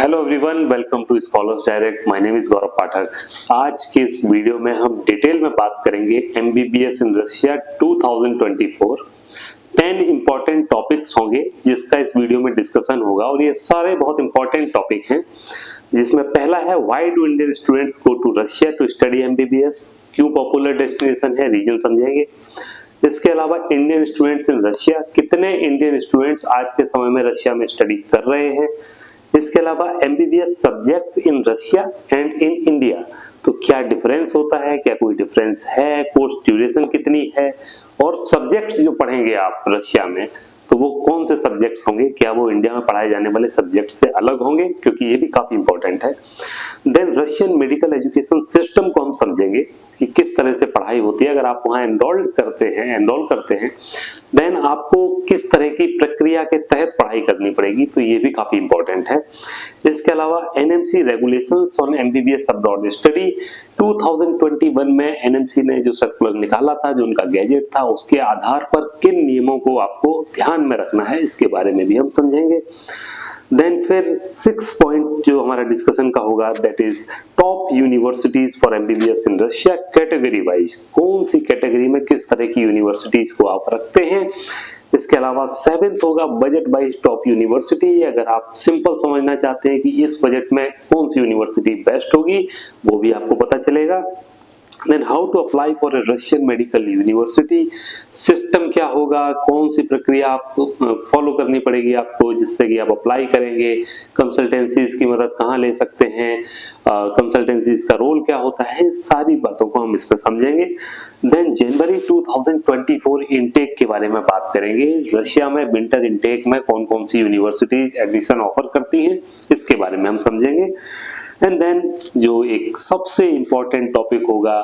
Hello everyone, welcome to scholars direct. My name is Gaurav Pathak. आज के इस वीडियो में हम डिटेल में बात करेंगे MBBS in Russia 2024। 10 important topics होंगे जिसका इस वीडियो में डिस्कशन होगा और ये सारे बहुत इंपॉर्टेंट टॉपिक हैं, जिसमें पहला है why do Indian students go to Russia to study MBBS. क्यों पॉपुलर डेस्टिनेशन है, रीजन समझेंगे। इसके अलावा इंडियन स्टूडेंट्स इन रशिया, कितने इंडियन स्टूडेंट्स आज के समय में रशिया में स्टडी कर रहे हैं। इसके अलावा MBBS subjects in Russia and in India, तो क्या डिफरेंस होता है, क्या कोई डिफरेंस है, कोर्स ड्यूरेशन कितनी है, और सब्जेक्ट्स जो पढ़ेंगे आप रशिया में तो वो कौन से सब्जेक्ट्स होंगे, क्या वो इंडिया में पढ़ाए जाने वाले सब्जेक्ट से अलग होंगे, क्योंकि ये भी काफी इंपॉर्टेंट है। Then Russian medical education system को हम समझेंगे कि किस तरह से पढ़ाई होती है। अगर आप वहां एनरोल करते हैं देन आपको किस तरह की प्रक्रिया के तहत पढ़ाई करनी पड़ेगी, तो ये भी काफी इंपॉर्टेंट है। इसके अलावा NMC regulations on MBBS abroad study 2021 में एनएमसी ने जो सर्कुलर निकाला था, जो उनका गैजेट था, उसके आधार पर किन नियमों को आपको ध्यान में रखना है, इसके बारे में भी हम समझेंगे। देन फिर 6 पॉइंट जो हमारा डिस्कशन का होगा, that is top universities for MBBS in Russia category wise, कौन सी कैटेगरी में किस तरह की यूनिवर्सिटीज को आप रखते हैं। इसके अलावा 7th होगा बजट वाइज टॉप यूनिवर्सिटी। अगर आप सिंपल समझना चाहते हैं कि इस बजट में कौन सी यूनिवर्सिटी बेस्ट होगी, वो भी आपको पता चलेगा। Then how to apply for a Russian medical university, system क्या होगा, कौन सी प्रक्रिया आपको फॉलो करनी पड़ेगी आपको जिससे कि आप अप्लाई करेंगे, कंसल्टेंसीज की मदद कहाँ ले सकते हैं, कंसल्टेंसीज का रोल क्या होता है, सारी बातों को हम इसमें समझेंगे। देन जनवरी 2024 इनटेक के बारे में बात करेंगे। रशिया में विंटर इनटेक में कौन कौन सी यूनिवर्सिटीज एडमिशन ऑफर करती हैं, इसके बारे में हम समझेंगे। एंड देन जो एक सबसे इंपॉर्टेंट टॉपिक होगा,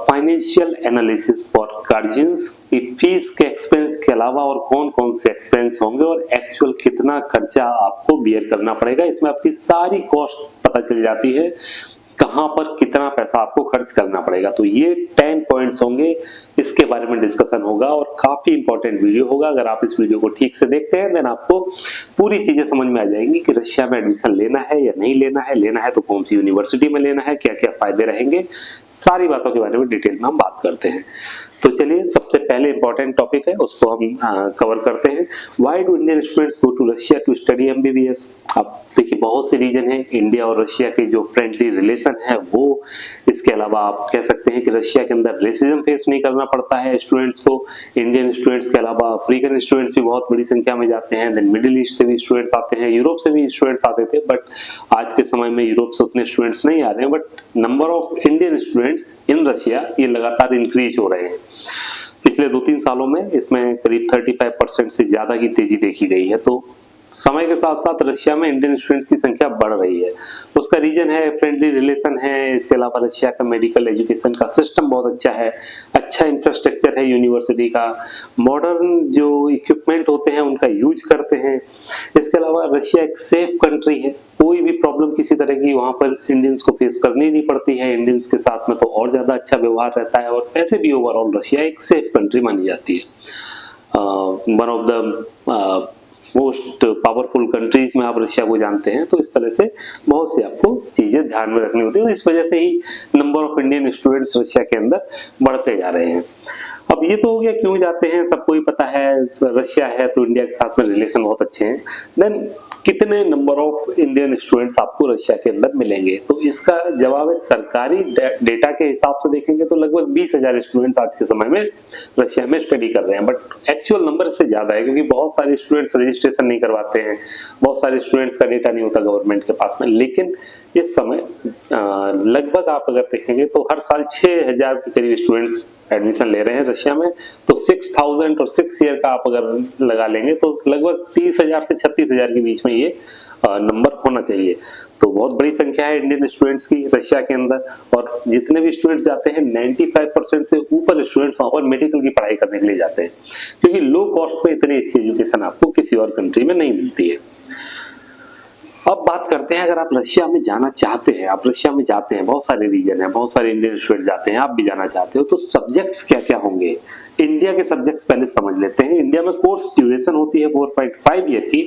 फाइनेंशियल एनालिसिस फॉर गार्जियंस, कि फीस के एक्सपेंस के अलावा और कौन कौन से एक्सपेंस होंगे और एक्चुअल कितना खर्चा आपको बियर करना पड़ेगा। इसमें आपकी सारी कॉस्ट पता चल जाती है, कहां पर कितना पैसा आपको खर्च करना पड़ेगा। तो ये 10 पॉइंट्स होंगे, इसके बारे में डिस्कशन होगा और काफी इंपॉर्टेंट वीडियो होगा। अगर आप इस वीडियो को ठीक से देखते हैं देन आपको पूरी चीजें समझ में आ जाएंगी कि रशिया में एडमिशन लेना है या नहीं लेना है तो कौन सी यूनिवर्सिटी में लेना है, क्या क्या फायदे रहेंगे, सारी बातों के बारे में डिटेल में हम बात करते हैं। तो चलिए, सबसे पहले इंपॉर्टेंट टॉपिक है उसको हम कवर करते हैं। Why do Indian students go to Russia to study MBBS. अब देखिए, बहुत से रीजन है। इंडिया और रशिया के जो फ्रेंडली रिलेशन है वो, इसके अलावा आप कह सकते हैं कि रशिया के अंदर रेसिज्म फेस नहीं करना पड़ता है स्टूडेंट्स को। इंडियन स्टूडेंट्स के अलावा अफ्रीकन स्टूडेंट्स भी बहुत बड़ी संख्या में जाते हैं। देन मिडिल ईस्ट से भी स्टूडेंट्स आते हैं, यूरोप से भी स्टूडेंट्स आते थे, बट आज के समय में यूरोप से उतने स्टूडेंट्स नहीं आ रहे हैं। But number of Indian students in Russia ये लगातार इंक्रीज हो रहे हैं। पिछले 2-3 सालों में इसमें करीब 35% से ज्यादा की तेजी देखी गई है। तो समय के साथ साथ रशिया में इंडियन स्टूडेंट्स की संख्या बढ़ रही है। उसका रीजन है फ्रेंडली रिलेशन है। इसके अलावा रशिया का मेडिकल एजुकेशन का सिस्टम बहुत अच्छा है, अच्छा इंफ्रास्ट्रक्चर है यूनिवर्सिटी का, मॉडर्न जो इक्विपमेंट होते हैं उनका यूज करते हैं। इसके अलावा रशिया एक सेफ कंट्री है, कोई भी प्रॉब्लम किसी तरह की वहां पर इंडियंस को फेस करनी नहीं पड़ती है। इंडियंस के साथ में तो और ज्यादा अच्छा व्यवहार रहता है और वैसे भी ओवरऑल रशिया एक सेफ कंट्री मानी जाती है। One of the most powerful countries में आप रशिया को जानते हैं। तो इस तरह से बहुत सी आपको चीजें ध्यान में रखनी होती है। इस वजह से ही number of Indian students Russia के अंदर बढ़ते जा रहे हैं। अब ये तो हो गया क्यों जाते हैं, सबको ही पता है। रशिया है तो इंडिया के साथ में रिलेशन बहुत अच्छे हैं। देन कितने नंबर ऑफ इंडियन स्टूडेंट्स आपको रशिया के अंदर मिलेंगे, तो इसका जवाब है सरकारी डेटा के हिसाब से देखेंगे तो लगभग 20,000 स्टूडेंट्स आज के समय में रशिया में स्टडी कर रहे हैं। बट एक्चुअल नंबर इससे ज्यादा है, क्योंकि बहुत सारे स्टूडेंट्स रजिस्ट्रेशन नहीं करवाते हैं, बहुत सारे स्टूडेंट्स का डेटा नहीं होता गवर्नमेंट के पास में। लेकिन इस समय लगभग आप अगर देखेंगे तो हर साल 6,000 के करीब स्टूडेंट्स एडमिशन ले रहे हैं रशिया में। तो 6,000 और 6 ईयर का आप अगर लगा लेंगे तो लगभग 30,000 से 36,000 के बीच में ये नंबर होना चाहिए। तो बहुत बड़ी संख्या है इंडियन स्टूडेंट्स की रशिया के अंदर। और जितने भी स्टूडेंट्स जाते हैं 95% से ऊपर स्टूडेंट्स वहां पर मेडिकल की पढ़ाई करने के लिए जाते हैं, क्योंकि लो कॉस्ट में इतनी अच्छी एजुकेशन आपको किसी और कंट्री में नहीं मिलती है। अब बात करते हैं, अगर आप रशिया में जाना चाहते हैं, आप रशिया में जाते हैं, बहुत सारे रीजन है, बहुत सारे इंडियन स्टूडेंट जाते हैं, आप भी जाना चाहते हो, तो सब्जेक्ट्स क्या क्या होंगे। इंडिया के सब्जेक्ट्स पहले समझ लेते हैं। इंडिया में कोर्स ड्यूरेशन होती है 4.5 ईयर की।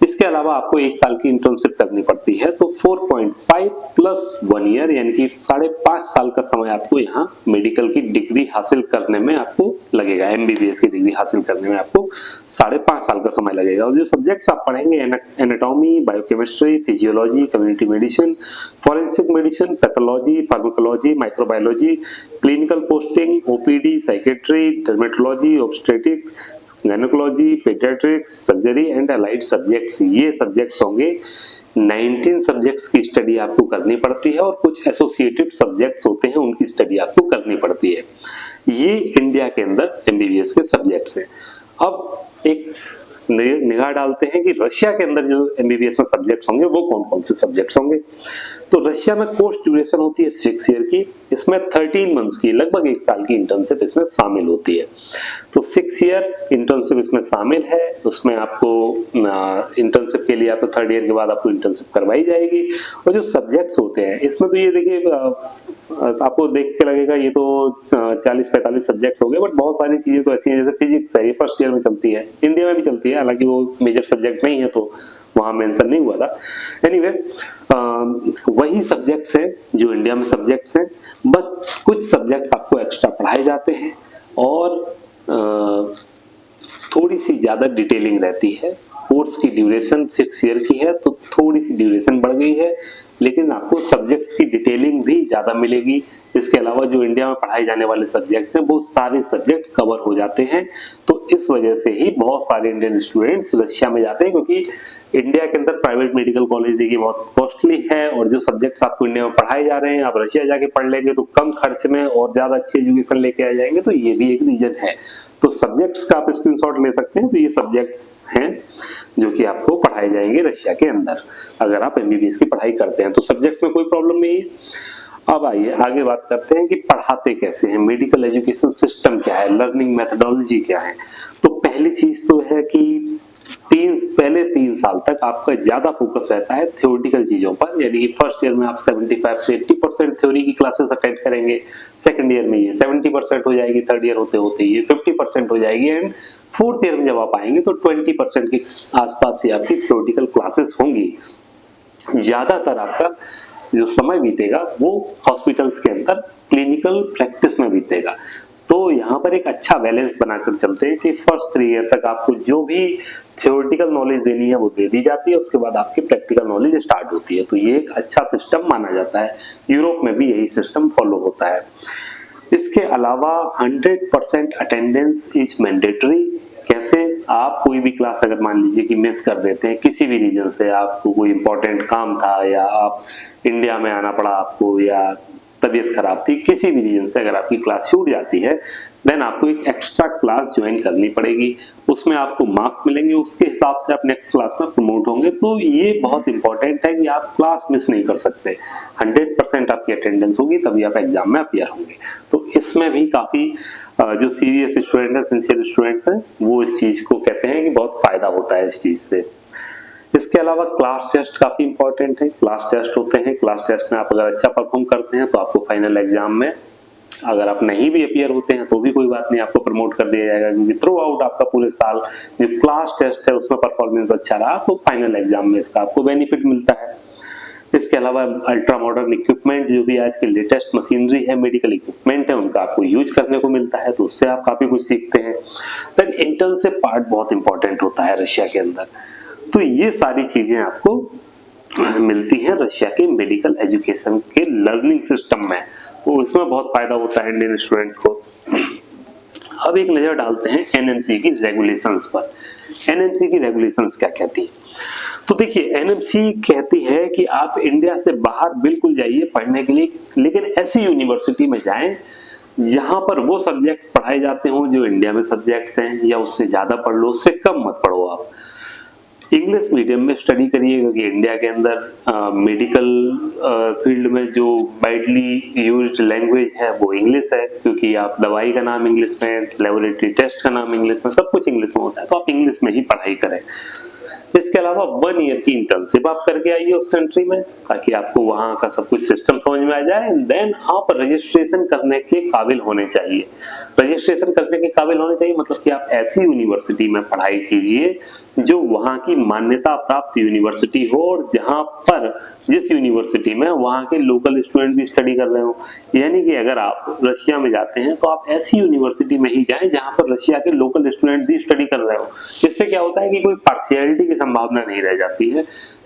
इसके अलावा आपको 1 साल की इंटर्नशिप करनी पड़ती है, तो 4.5 प्लस 1 ईयर यानी कि 5.5 साल का समय आपको यहाँ मेडिकल की डिग्री हासिल करने में आपको लगेगा। एमबीबीएस की डिग्री हासिल करने में आपको 5.5 साल का समय लगेगा। और जो सब्जेक्ट्स आप पढ़ेंगे anatomy, biochemistry, physiology, community medicine, forensic medicine, pathology, pharmacology, microbiology, clinical posting, OPD, psychiatry, dermatology, obstetrics, gynaecology, paediatrics, surgery and allied subjects, ये सब्जेक्ट्स होंगे। 19 सब्जेक्ट्स की स्टडी आपको करनी पड़ती है और कुछ एसोसिएटेड सब्जेक्ट्स होते हैं, उनकी स्टडी आपको करनी पड़ती है। ये इंडिया के अंदर एमबीबीएस के सब्जेक्ट्स हैं। अब एक निगाह डालते हैं कि रशिया के अंदर जो एमबीबीएस में सब्जेक्ट्स होंगे वो कौन कौन से सब्जेक्ट्स होंगे। तो रशिया में कोर्स ड्यूरेशन होती है 6 ईयर की, इसमें 13 मंथ्स की लगभग 1 साल की इंटर्नशिप इसमें शामिल होती है। तो 6 ईयर इंटर्नशिप इसमें शामिल है। उसमें आपको इंटर्नशिप के लिए आपको 3rd ईयर के बाद आपको इंटर्नशिप करवाई जाएगी। और जो सब्जेक्ट्स होते हैं इसमें तो ये देखिए आपको देख के लगेगा ये तो 40-45 सब्जेक्ट्स हो गए, बट बहुत सारी चीजें तो ऐसी हैं जैसे फिजिक्स है, ये 1st ईयर में चलती है, इंडिया में भी चलती है, हालांकि वो मेजर सब्जेक्ट नहीं है तो वहां मेंशन नहीं हुआ था। एनीवे वही सब्जेक्ट्स हैं जो इंडिया में सब्जेक्ट्स हैं, बस कुछ सब्जेक्ट्स आपको एक्स्ट्रा पढ़ाए जाते हैं और थोड़ी सी ज्यादा डिटेलिंग रहती है। कोर्स की ड्यूरेशन 6 ईयर की है तो थोड़ी सी ड्यूरेशन बढ़ गई है, लेकिन आपको सब्जेक्ट्स की डिटेलिंग भी ज्यादा मिलेगी। इसके अलावा जो इंडिया में पढ़ाए जाने वाले सब्जेक्ट्स हैं वो सारे सब्जेक्ट कवर हो जाते हैं। तो इस वजह से ही बहुत सारे इंडियन स्टूडेंट्स रशिया में जाते हैं, क्योंकि इंडिया के अंदर प्राइवेट मेडिकल कॉलेज देखिए बहुत कॉस्टली है और जो सब्जेक्ट्स आपको इंडिया में पढ़ाए जा रहे हैं आप रशिया जाके पढ़ लेंगे तो कम खर्च में और ज्यादा अच्छी एजुकेशन लेके आ जाएंगे। तो ये भी एक रीजन है। तो सब्जेक्ट्स का आप स्क्रीनशॉट ले सकते हैं। तो ये सब्जेक्ट्स हैं जो कि आपको पढ़ाए जाएंगे रशिया के अंदर अगर आप एमबीबीएस की पढ़ाई करते हैं। तो सब्जेक्ट्स में कोई प्रॉब्लम नहीं है। अब आइए आगे बात करते हैं कि पढ़ाते कैसे हैं, मेडिकल एजुकेशन सिस्टम क्या है, लर्निंग मेथोडोलॉजी क्या है। तो पहली चीज तो है कि पहले 3 साल तक आपका ज्यादा फोकस रहता है थ्योरेटिकल चीजों पर, यानी कि 1st ईयर में आप 75 से 80% थ्योरी की क्लासेस अटेंड करेंगे, 2nd ईयर में ये 70% हो जाएगी, 3rd ईयर होते होते ये 50% हो जाएगी एंड 4th ईयर में जब आप आएंगे तो 20% के आसपास ही आपकी थ्योरेटिकल क्लासेस होंगी। ज्यादातर आपका जो समय बीतेगा वो हॉस्पिटल्स के अंदर क्लिनिकल प्रैक्टिस में बीतेगा। तो यहाँ पर एक अच्छा बैलेंस बनाकर चलते हैं कि 1st 3 ईयर तक आपको जो भी थ्योरेटिकल नॉलेज देनी है वो दे दी जाती है, उसके बाद आपकी प्रैक्टिकल नॉलेज स्टार्ट होती है। तो ये एक अच्छा सिस्टम माना जाता है। यूरोप में भी यही सिस्टम फॉलो होता है। इसके अलावा 100% अटेंडेंस इज मैंडेटरी। कैसे? आप कोई भी क्लास अगर मान लीजिए कि मिस कर देते हैं किसी भी रीजन से, आपको कोई इंपॉर्टेंट काम था या आप इंडिया में आना पड़ा आपको या तबीयत खराब थी, किसी भी रीजन से अगर आपकी क्लास छूट जाती है देन आपको एक एक्स्ट्रा क्लास ज्वाइन करनी पड़ेगी। उसमें आपको मार्क्स मिलेंगे, उसके हिसाब से आप नेक्स्ट क्लास में प्रमोट होंगे। तो ये बहुत इंपॉर्टेंट है कि आप क्लास मिस नहीं कर सकते। 100% आपकी अटेंडेंस होगी तभी आप एग्जाम में अपीयर होंगे। तो इसमें भी काफी जो सीरियस स्टूडेंट है, सिंसियर स्टूडेंट्स हैं, वो इस चीज को कहते हैं कि बहुत फायदा होता है इस चीज से। इसके अलावा क्लास टेस्ट काफी इंपॉर्टेंट है। क्लास टेस्ट होते हैं, क्लास टेस्ट में आप अगर अच्छा परफॉर्म करते हैं तो आपको फाइनल एग्जाम में, अगर आप नहीं भी अपीयर होते हैं तो भी कोई बात नहीं, आपको प्रमोट कर दिया जाएगा, क्योंकि थ्रू आउट आपका पूरे साल जो क्लास टेस्ट है उसमें परफॉर्मेंस अच्छा रहा तो फाइनल एग्जाम में इसका आपको बेनिफिट मिलता है। इसके अलावा अल्ट्रा मॉडर्न इक्विपमेंट, जो भी आज के लेटेस्ट मशीनरी है, मेडिकल इक्विपमेंट है, उनका आपको यूज करने को मिलता है, तो उससे आप काफी कुछ सीखते हैं। देन इंटर्नशिप पार्ट बहुत इंपॉर्टेंट होता है रशिया के अंदर। तो ये सारी चीजें आपको मिलती हैं रशिया के मेडिकल एजुकेशन के लर्निंग सिस्टम में, तो इसमें बहुत फायदा होता है इंडियन स्टूडेंट्स को। अब एक नजर डालते हैं एनएमसी की रेगुलेशंस पर। एनएमसी की रेगुलेशंस क्या कहती है? तो देखिए, एनएमसी कहती है कि आप इंडिया से बाहर बिल्कुल जाइए पढ़ने के लिए, लेकिन ऐसी यूनिवर्सिटी में जाएं जहां पर वो सब्जेक्ट्स पढ़ाए जाते हों जो इंडिया में सब्जेक्ट्स हैं, या उससे ज्यादा पढ़ लो, उससे कम मत पढ़ो। आप इंग्लिश मीडियम में स्टडी करिए, क्योंकि इंडिया के अंदर मेडिकल फील्ड में जो वाइडली यूज्ड लैंग्वेज है वो इंग्लिश है, क्योंकि आप दवाई का नाम इंग्लिश में, लेबोरेटरी टेस्ट का नाम इंग्लिश में, सब कुछ इंग्लिश में होता है, तो आप इंग्लिश में ही पढ़ाई करें। इसके अलावा 1 ईयर की इंटर्नशिप आप करके आइए उस कंट्री में, ताकि आपको वहां का सब कुछ सिस्टम समझ में आ जाए। देन आप रजिस्ट्रेशन करने के काबिल होने चाहिए। रजिस्ट्रेशन करने के काबिल होने चाहिए मतलब कि आप ऐसी यूनिवर्सिटी में पढ़ाई कीजिए जो वहां की मान्यता प्राप्त यूनिवर्सिटी हो, और जहां पर जिस यूनिवर्सिटी में वहां के लोकल स्टूडेंट भी स्टडी कर रहे हो। यानी कि अगर आप रशिया में जाते हैं तो आप ऐसी यूनिवर्सिटी में ही जाएं जहां पर रशिया के लोकल स्टूडेंट भी स्टडी कर रहे हो। इससे क्या होता है कि कोई पार्शियलिटी की संभावना नहीं रह जाती है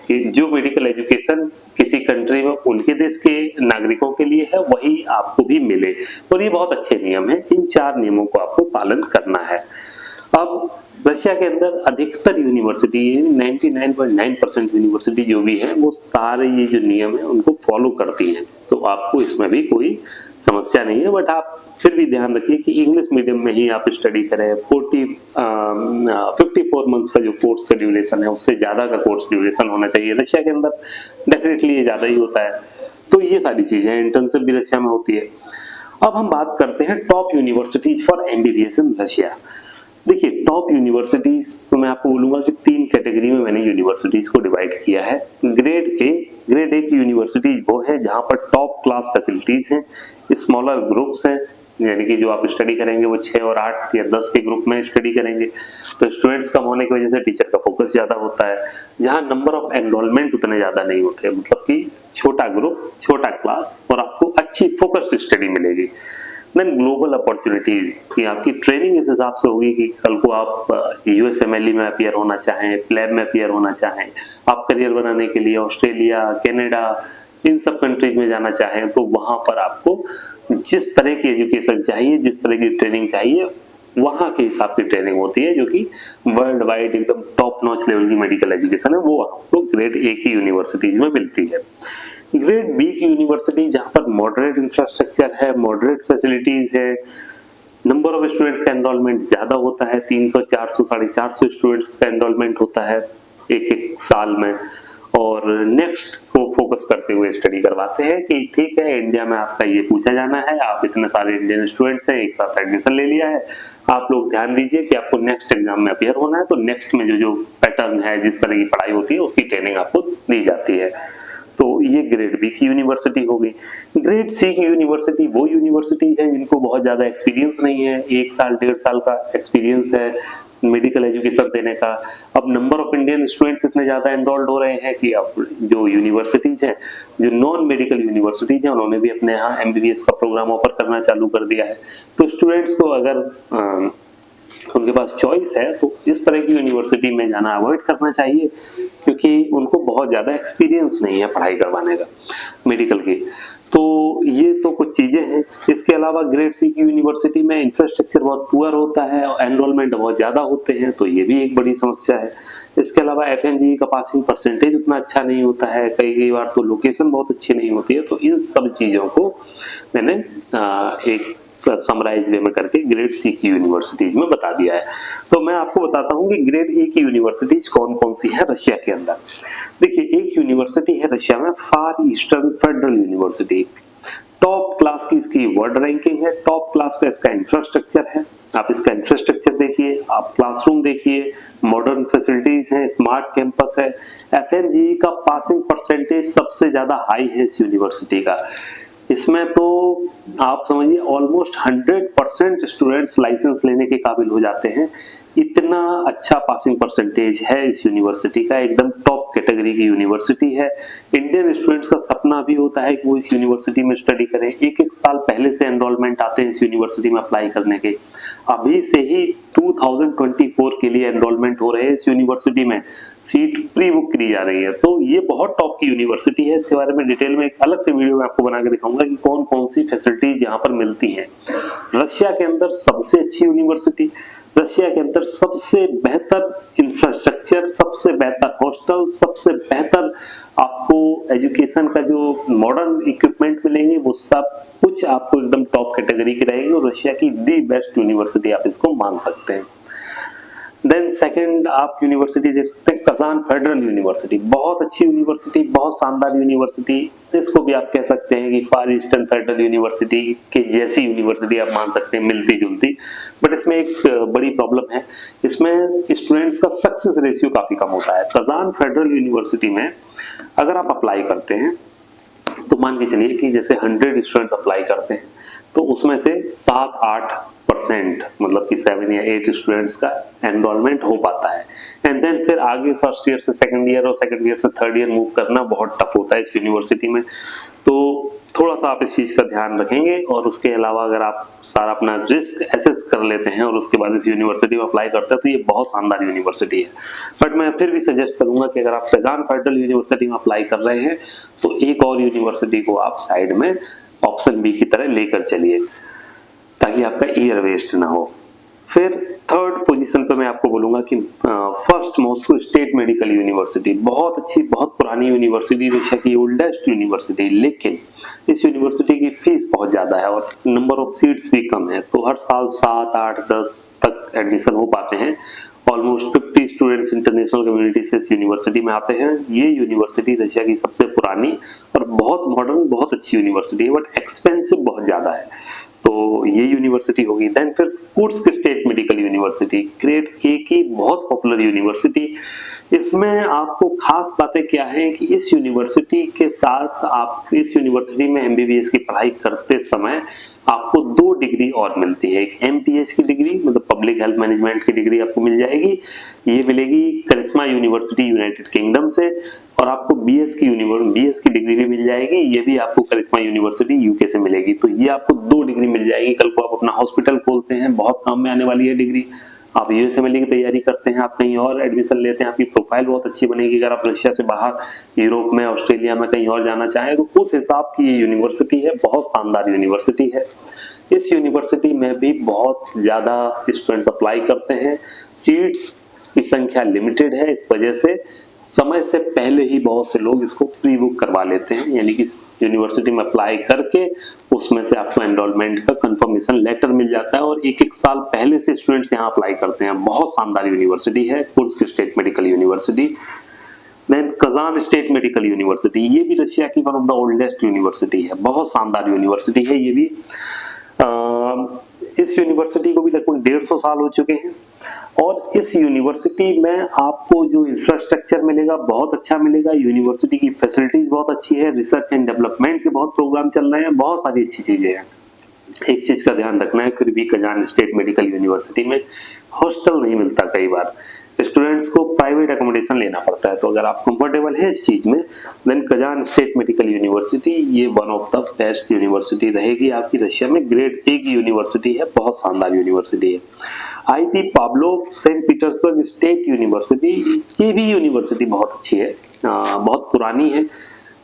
कि जो मेडिकल एजुकेशन किसी कंट्री में उनके देश के नागरिकों के लिए है वही आपको भी मिले। और ये बहुत अच्छे नियम है। इन 4 नियमों को आपको पालन करना है। अब रशिया के अंदर अधिकतर यूनिवर्सिटी 99.9% यूनिवर्सिटी जो भी है वो सारे ये जो नियम है उनको फॉलो करती हैं, तो आपको इसमें भी कोई समस्या नहीं है। बट आप फिर भी ध्यान रखिए कि इंग्लिश मीडियम में ही आप स्टडी करें। 54 मंथ का जो कोर्स का ड्यूरेशन है उससे ज्यादा का कोर्स ड्यूरेशन होना चाहिए। रशिया के अंदर डेफिनेटली ये ज्यादा ही होता है। तो ये सारी चीजें, इंटर्नशिप भी रशिया में होती है। अब हम बात करते हैं top universities for MBBS in Russia. देखिए, टॉप यूनिवर्सिटीज तो मैं आपको बोलूंगा कि 3 कैटेगरी में मैंने यूनिवर्सिटीज को डिवाइड किया है। ग्रेड ए की यूनिवर्सिटीज वो है जहां पर टॉप क्लास फैसिलिटीज हैं, स्मॉलर ग्रुप्स हैं, यानी कि जो आप स्टडी करेंगे वो 6 और 8 या 10 के ग्रुप में स्टडी करेंगे, तो स्टूडेंट्स कम होने की वजह से टीचर का फोकस ज्यादा होता है। जहां नंबर ऑफ एनरोलमेंट उतने ज्यादा नहीं होते, मतलब कि छोटा ग्रुप, छोटा क्लास, और आपको अच्छी फोकस्ड स्टडी मिलेगी। देन ग्लोबल अपॉर्चुनिटीज की आपकी ट्रेनिंग इस हिसाब से होगी कि कल को आप यूएसएमएलई में अपीयर होना चाहें, प्लेब में अपीयर होना चाहें, आप करियर बनाने के लिए ऑस्ट्रेलिया, कनाडा, इन सब कंट्रीज में जाना चाहें, तो वहां पर आपको जिस तरह की एजुकेशन चाहिए, जिस तरह की ट्रेनिंग चाहिए, वहां के हिसाब की ट्रेनिंग होती है, जो कि वर्ल्ड वाइड एकदम टॉप नॉच लेवल की मेडिकल एजुकेशन है, वो आपको ग्रेड ए की यूनिवर्सिटीज में मिलती है। ग्रेड बी की यूनिवर्सिटी जहां पर मॉडरेट इंफ्रास्ट्रक्चर है, मॉडरेट फैसिलिटीज है, नंबर ऑफ स्टूडेंट्स का एनरोलमेंट ज्यादा होता है, 300, 400, 450 स्टूडेंट्स का एनरोलमेंट होता है एक साल में, और नेक्स्ट को फोकस करते हुए स्टडी करवाते हैं कि ठीक है, इंडिया में आपका ये पूछा जाना है, आप इतने सारे इंडियन स्टूडेंट्स हैं, एक साथ एडमिशन ले लिया है, आप लोग ध्यान दीजिए कि आपको नेक्स्ट एग्जाम में अपीयर होना है, तो नेक्स्ट में जो पैटर्न है, जिस तरह की पढ़ाई होती है, उसकी ट्रेनिंग आपको दी जाती है। तो ये ग्रेड बी की यूनिवर्सिटी हो गई। ग्रेड सी की यूनिवर्सिटी वो यूनिवर्सिटी है जिनको बहुत ज्यादा एक्सपीरियंस नहीं है, 1 साल 1.5 साल का एक्सपीरियंस है मेडिकल एजुकेशन देने का। अब नंबर ऑफ इंडियन स्टूडेंट्स इतने ज्यादा एनरोल्ड हो रहे हैं कि अब जो यूनिवर्सिटीज हैं, जो नॉन मेडिकल यूनिवर्सिटीज हैं, उन्होंने भी अपने यहाँ एमबीबीएस का प्रोग्राम ऑफर करना चालू कर दिया है। तो स्टूडेंट्स को अगर उनके पास चॉइस है तो इस तरह की यूनिवर्सिटी में जाना अवॉइड करना चाहिए, क्योंकि उनको बहुत ज्यादा एक्सपीरियंस नहीं है पढ़ाई करवाने का मेडिकल की। तो ये तो कुछ चीजें हैं। इसके अलावा ग्रेड सी की यूनिवर्सिटी में इंफ्रास्ट्रक्चर बहुत पुअर होता है और एनरोलमेंट बहुत ज्यादा होते हैं, तो ये भी एक बड़ी समस्या है। इसके अलावा एफएनजी का पासिंग परसेंटेज उतना अच्छा नहीं होता है, कई बार तो लोकेशन बहुत अच्छी नहीं होती है। तो इन सब चीजों को मैंने एक समराइज वे में करके ग्रेड सी की यूनिवर्सिटीज में बता दिया है। तो मैं आपको बताता हूँ कि ग्रेड ए की यूनिवर्सिटीज कौन कौन सी है रशिया के अंदर। देखिए, एक यूनिवर्सिटी है रशिया में, Far Eastern Federal University. Top class की इसकी वर्ल्ड रैंकिंग है, टॉप क्लास का इसका इंफ्रास्ट्रक्चर है। आप इसका इंफ्रास्ट्रक्चर देखिए, आप क्लासरूम देखिए, मॉडर्न फैसिलिटीज हैं, स्मार्ट कैंपस है। एफएनजी का पासिंग परसेंटेज सबसे ज्यादा हाई है इस यूनिवर्सिटी का। इसमें तो आप समझिए ऑलमोस्ट 100% स्टूडेंट्स लाइसेंस लेने के काबिल हो जाते हैं। इतना अच्छा पासिंग परसेंटेज है इस यूनिवर्सिटी का, एकदम टॉप कैटेगरी की यूनिवर्सिटी है। इंडियन स्टूडेंट्स का सपना भी होता है कि वो इस यूनिवर्सिटी में स्टडी करें। एक साल पहले से एनरोलमेंट आते हैं इस यूनिवर्सिटी में अप्लाई करने के। अभी से ही 2024 के लिए एनरोलमेंट हो रहे हैं इस यूनिवर्सिटी में, सीट प्री बुक करी जा रही है। तो ये बहुत टॉप की यूनिवर्सिटी है। इसके बारे में डिटेल में एक अलग से वीडियो में आपको बना के दिखाऊंगा कि कौन कौन सी फैसिलिटीज यहाँ पर मिलती हैं। रशिया के अंदर सबसे अच्छी यूनिवर्सिटी, रशिया के अंदर सबसे बेहतर इंफ्रास्ट्रक्चर, सबसे बेहतर हॉस्टल, सबसे बेहतर आपको एजुकेशन का जो मॉडर्न इक्विपमेंट मिलेंगे, वो सब कुछ आपको एकदम टॉप कैटेगरी की रहेगी और रशिया की दी बेस्ट यूनिवर्सिटी आप इसको मान सकते हैं। देन सेकंड आप यूनिवर्सिटी देख सकते हैं, कजान फेडरल यूनिवर्सिटी। बहुत अच्छी यूनिवर्सिटी, बहुत शानदार यूनिवर्सिटी। इसको भी आप कह सकते हैं कि फार ईस्टर्न फेडरल यूनिवर्सिटी के जैसी यूनिवर्सिटी आप मान सकते हैं, मिलती जुलती। बट इसमें एक बड़ी प्रॉब्लम है, इसमें स्टूडेंट्स का सक्सेस रेशियो काफी कम होता है। कजान फेडरल यूनिवर्सिटी में अगर आप अप्लाई करते हैं तो मान के चलिए कि जैसे 100 स्टूडेंट्स अप्लाई करते हैं तो उसमें से 7-8% मतलब कि 7 या 8 स्टूडेंट्स का एनरोलमेंट हो पाता है। एंड देन फिर आगे फर्स्ट ईयर से सेकंड ईयर और सेकंड ईयर से थर्ड ईयर मूव करना बहुत टफ होता है इस यूनिवर्सिटी में। तो थोड़ा सा आप इस चीज का ध्यान रखेंगे और उसके अलावा अगर आप सारा अपना रिस्क एसेस कर लेते हैं और उसके बाद इस यूनिवर्सिटी में अप्लाई करते हैं तो ये बहुत शानदार यूनिवर्सिटी है। बट मैं फिर भी सजेस्ट करूंगा कि अगर आप कजान फेडरल यूनिवर्सिटी में अप्लाई कर रहे हैं तो एक और यूनिवर्सिटी को आप साइड में ऑप्शन बी की तरह लेकर चलिए ताकि आपका ईयर वेस्ट ना हो। फिर थर्ड पोजीशन पे मैं आपको बोलूंगा कि first Moscow state Medical university, बहुत अच्छी बहुत पुरानी यूनिवर्सिटी, रशिया की ओल्डेस्ट यूनिवर्सिटी, लेकिन इस यूनिवर्सिटी की फीस बहुत ज्यादा है और नंबर ऑफ सीट्स भी कम है। तो हर साल 7, 8, 10 तक एडमिशन हो पाते हैं। ऑलमोस्ट 50 स्टूडेंट्स इंटरनेशनल कम्युनिटी से इस यूनिवर्सिटी में आते हैं। ये यूनिवर्सिटी रशिया की सबसे पुरानी और बहुत मॉडर्न बहुत अच्छी यूनिवर्सिटी है, बट एक्सपेंसिव बहुत ज्यादा है। तो ये यूनिवर्सिटी होगी। देन फिर Kursk State Medical university, grade A की बहुत पॉपुलर यूनिवर्सिटी। इसमें आपको खास बातें क्या है कि इस यूनिवर्सिटी के साथ आप इस यूनिवर्सिटी में एमबीबीएस की पढ़ाई करते समय आपको 2 डिग्री और मिलती है। एक एमपीएच की डिग्री मतलब पब्लिक हेल्थ मैनेजमेंट की डिग्री आपको मिल जाएगी, ये मिलेगी करिश्मा यूनिवर्सिटी यूनाइटेड किंगडम से, और आपको बीएस की डिग्री भी मिल जाएगी, ये भी आपको करिश्मा यूनिवर्सिटी यूके से मिलेगी। तो ये आपको 2 डिग्री मिल जाएगी। कल को आप अपना हॉस्पिटल खोलते हैं, बहुत काम में आने वाली है डिग्री। आप यूएसएमएल की तैयारी करते हैं, आप कहीं और एडमिशन लेते हैं, आपकी प्रोफाइल बहुत अच्छी बनेगी। अगर आप रशिया से बाहर यूरोप में, ऑस्ट्रेलिया में कहीं और जाना चाहें तो उस हिसाब की ये यूनिवर्सिटी है, बहुत शानदार यूनिवर्सिटी है। इस यूनिवर्सिटी में भी बहुत ज्यादा स्टूडेंट्स अप्लाई करते हैं, सीट्स की संख्या लिमिटेड है, इस वजह से समय से पहले ही बहुत से लोग इसको प्री बुक करवा लेते हैं, यानी कि यूनिवर्सिटी में अप्लाई करके उसमें से आपको एनरोलमेंट का कंफर्मेशन लेटर मिल जाता है और एक साल पहले से स्टूडेंट्स यहाँ अप्लाई करते हैं। बहुत शानदार यूनिवर्सिटी है Kursk State Medical University. Then Kazan State Medical University, ये भी रशिया की one of the oldest university है, बहुत शानदार यूनिवर्सिटी है ये भी। इस यूनिवर्सिटी को भी लगभग 150 साल हो चुके हैं और इस यूनिवर्सिटी में आपको जो इंफ्रास्ट्रक्चर मिलेगा बहुत अच्छा मिलेगा। यूनिवर्सिटी की फैसिलिटीज बहुत अच्छी है, रिसर्च एंड डेवलपमेंट के बहुत प्रोग्राम चल रहे हैं, बहुत सारी अच्छी चीजें हैं। एक चीज का ध्यान रखना है, फिर भी कजान स्टेट मेडिकल यूनिवर्सिटी में हॉस्टल नहीं मिलता, कई बार स्टूडेंट्स को प्राइवेट एकोमोडेशन लेना पड़ता है। तो अगर आप कंफर्टेबल है इस चीज में, then Kazan State Medical University ये one of the best university रहेगी आपकी रशिया में। ग्रेड ए की यूनिवर्सिटी है, बहुत शानदार यूनिवर्सिटी है। IP Pavlov Saint Petersburg State University, ये भी यूनिवर्सिटी बहुत अच्छी है, बहुत पुरानी है,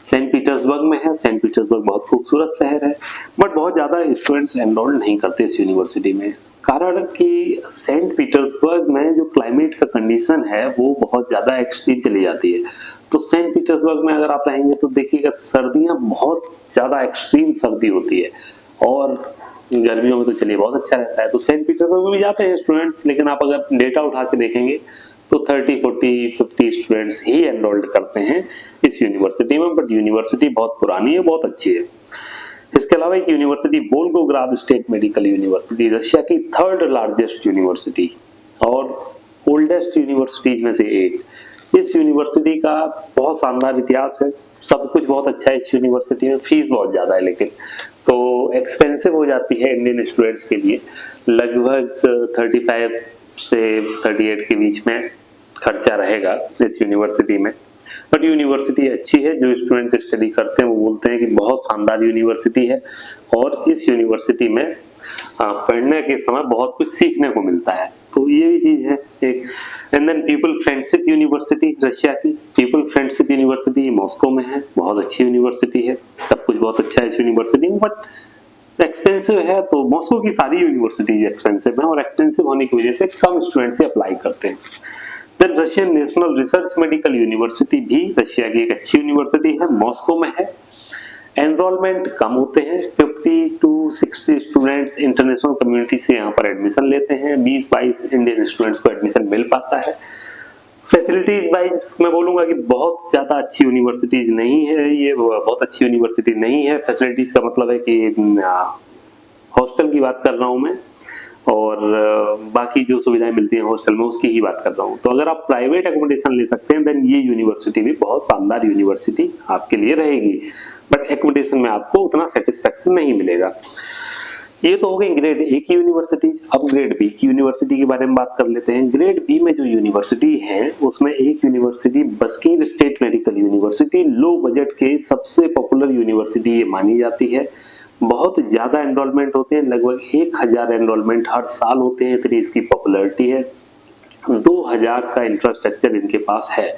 सेंट पीटर्सबर्ग में है। सेंट पीटर्सबर्ग बहुत खूबसूरत शहर है, बट बहुत ज्यादा स्टूडेंट्स एनरोल नहीं करते इस यूनिवर्सिटी में। कारण कि सेंट पीटर्सबर्ग में जो क्लाइमेट का कंडीशन है वो बहुत ज्यादा एक्सट्रीम चली जाती है। तो सेंट पीटर्सबर्ग में अगर आप रहेंगे तो देखिएगा सर्दियां बहुत ज्यादा एक्सट्रीम सर्दी होती है और गर्मियों में तो चलिए बहुत अच्छा रहता है। तो सेंट पीटर्सबर्ग में भी जाते हैं स्टूडेंट्स, लेकिन आप अगर डेटा उठा के देखेंगे तो 30, 40, 50 स्टूडेंट्स ही एनरोल्ड करते हैं इस यूनिवर्सिटी में। बट यूनिवर्सिटी बहुत पुरानी है, बहुत अच्छी है। इसके अलावा एक university Volgograd state Medical University, Russia की 3rd लार्जेस्ट यूनिवर्सिटी और ओल्डेस्ट यूनिवर्सिटीज में से एक। इस यूनिवर्सिटी का बहुत शानदार इतिहास है, सब कुछ बहुत अच्छा है इस यूनिवर्सिटी में। फीस बहुत ज्यादा है लेकिन तो एक्सपेंसिव हो जाती है इंडियन स्टूडेंट्स के लिए, लगभग 35 से 38 के बीच में खर्चा रहेगा इस यूनिवर्सिटी में। बट यूनिवर्सिटी अच्छी है, जो स्टूडेंट स्टडी करते हैं वो बोलते हैं कि बहुत शानदार यूनिवर्सिटी है और इस यूनिवर्सिटी में पढ़ने के समय बहुत कुछ सीखने को मिलता है। तो ये भी चीज है एक। And then people friendship university, Russia की पीपल फ्रेंडशिप यूनिवर्सिटी मॉस्को में है, बहुत अच्छी यूनिवर्सिटी है, सब कुछ बहुत अच्छा है इस यूनिवर्सिटी में, बट एक्सपेंसिव है। तो मॉस्को की सारी यूनिवर्सिटीज एक्सपेंसिव है और एक्सपेंसिव होने की वजह से कम स्टूडेंट्स अप्लाई करते हैं। Then Russian National Research Medical University भी रशिया की एक अच्छी यूनिवर्सिटी है, मॉस्को में है। एनरोलमेंट कम होते हैं, 50 to 60 स्टूडेंट्स इंटरनेशनल कम्युनिटी से यहाँ पर एडमिशन लेते हैं, 20-22 इंडियन स्टूडेंट्स को एडमिशन मिल पाता है। फैसिलिटीज वाइज मैं बोलूंगा कि बहुत ज्यादा अच्छी यूनिवर्सिटीज नहीं है, ये बहुत अच्छी यूनिवर्सिटी नहीं है। फैसिलिटीज का मतलब है कि हॉस्टल की बात कर रहा हूँ मैं, और बाकी जो सुविधाएं मिलती हैं हॉस्टल में उसकी ही बात कर रहा हूँ। तो अगर आप प्राइवेट एकोमोडेशन ले सकते हैं देन ये यूनिवर्सिटी भी बहुत शानदार यूनिवर्सिटी आपके लिए रहेगी, बट एकोमोडेशन में आपको उतना सेटिस्फेक्शन नहीं मिलेगा। ये तो हो गई ग्रेड ए की यूनिवर्सिटीज। अब ग्रेड बी की यूनिवर्सिटी के बारे में बात कर लेते हैं। ग्रेड बी में जो यूनिवर्सिटी है उसमें एक university Bashkir State Medical University low budget के सबसे पॉपुलर यूनिवर्सिटी ये मानी जाती है। बहुत ज्यादा एनरोलमेंट होते हैं, लगभग 1000 एनरोलमेंट हर साल होते हैं, इतनी इसकी पॉपुलैरिटी है। 2000 का इंफ्रास्ट्रक्चर इनके पास है,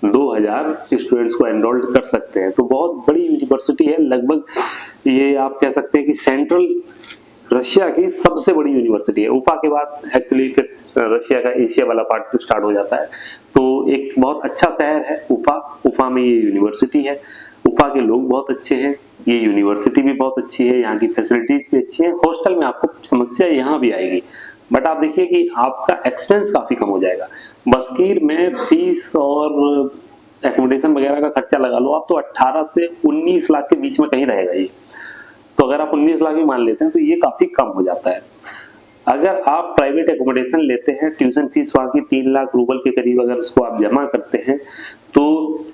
2000 स्टूडेंट्स को एनरोल्ड कर सकते हैं, तो बहुत बड़ी यूनिवर्सिटी है। लगभग ये आप कह सकते हैं कि सेंट्रल रशिया की सबसे बड़ी यूनिवर्सिटी है। उफा के बाद एक्चुअली फिर रशिया का एशिया वाला पार्ट स्टार्ट हो जाता है। तो एक बहुत अच्छा शहर है उफा, उफा में ये यूनिवर्सिटी है। उफा के लोग बहुत अच्छे हैं, ये यूनिवर्सिटी भी बहुत अच्छी है, यहाँ की फैसिलिटीज भी अच्छी है। हॉस्टल में आपको समस्या यहाँ भी आएगी, बट आप देखिए कि आपका एक्सपेंस काफी कम हो जाएगा। बस्कीर में फीस और एकोमोडेशन वगैरह का खर्चा लगा लो आप तो 18 से 19 लाख के बीच में कहीं रहेगा ये। तो अगर आप 19 लाख भी मान लेते हैं तो ये काफी कम हो जाता है। अगर आप प्राइवेट एकोमोडेशन लेते हैं, ट्यूशन फीस वहां की 3 लाख रूबल के करीब अगर उसको आप जमा करते हैं, तो